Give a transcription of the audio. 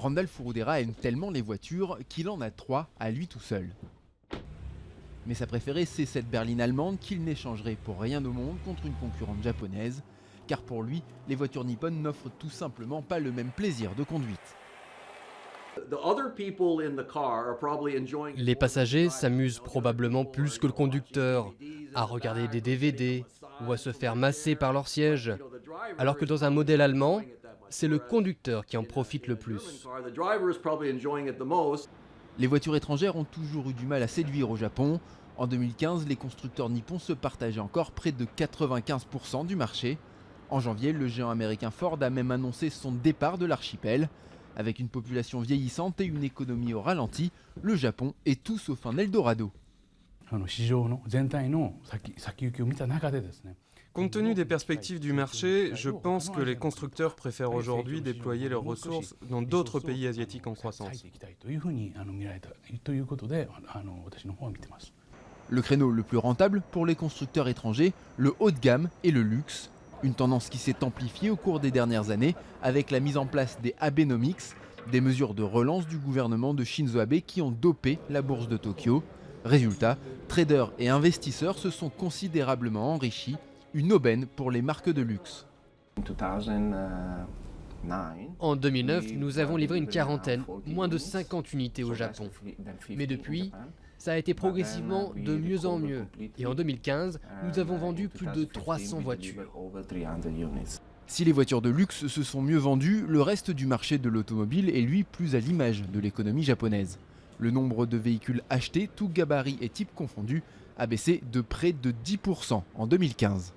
Randall Furudera aime tellement les voitures qu'il en a 3 à lui tout seul. Mais sa préférée, c'est cette berline allemande qu'il n'échangerait pour rien au monde contre une concurrente japonaise, car pour lui, les voitures nippones n'offrent tout simplement pas le même plaisir de conduite. Les passagers s'amusent probablement plus que le conducteur, à regarder des DVD ou à se faire masser par leur siège, alors que dans un modèle allemand, c'est le conducteur qui en profite le plus. Les voitures étrangères ont toujours eu du mal à séduire au Japon. En 2015, les constructeurs nippons se partageaient encore près de 95% du marché. En janvier, le géant américain Ford a même annoncé son départ de l'archipel. Avec une population vieillissante et une économie au ralenti, le Japon est tout sauf un Eldorado. Compte tenu des perspectives du marché, je pense que les constructeurs préfèrent aujourd'hui déployer leurs ressources dans d'autres pays asiatiques en croissance. Le créneau le plus rentable pour les constructeurs étrangers, le haut de gamme et le luxe. Une tendance qui s'est amplifiée au cours des dernières années avec la mise en place des Abenomics, des mesures de relance du gouvernement de Shinzo Abe qui ont dopé la bourse de Tokyo. Résultat, traders et investisseurs se sont considérablement enrichis, une aubaine pour les marques de luxe. En 2009, nous avons livré une quarantaine, moins de 50 unités au Japon. Mais depuis, ça a été progressivement de mieux en mieux. Et en 2015, nous avons vendu plus de 300 voitures. Si les voitures de luxe se sont mieux vendues, le reste du marché de l'automobile est lui plus à l'image de l'économie japonaise. Le nombre de véhicules achetés, tous gabarits et types confondus, a baissé de près de 10% en 2015.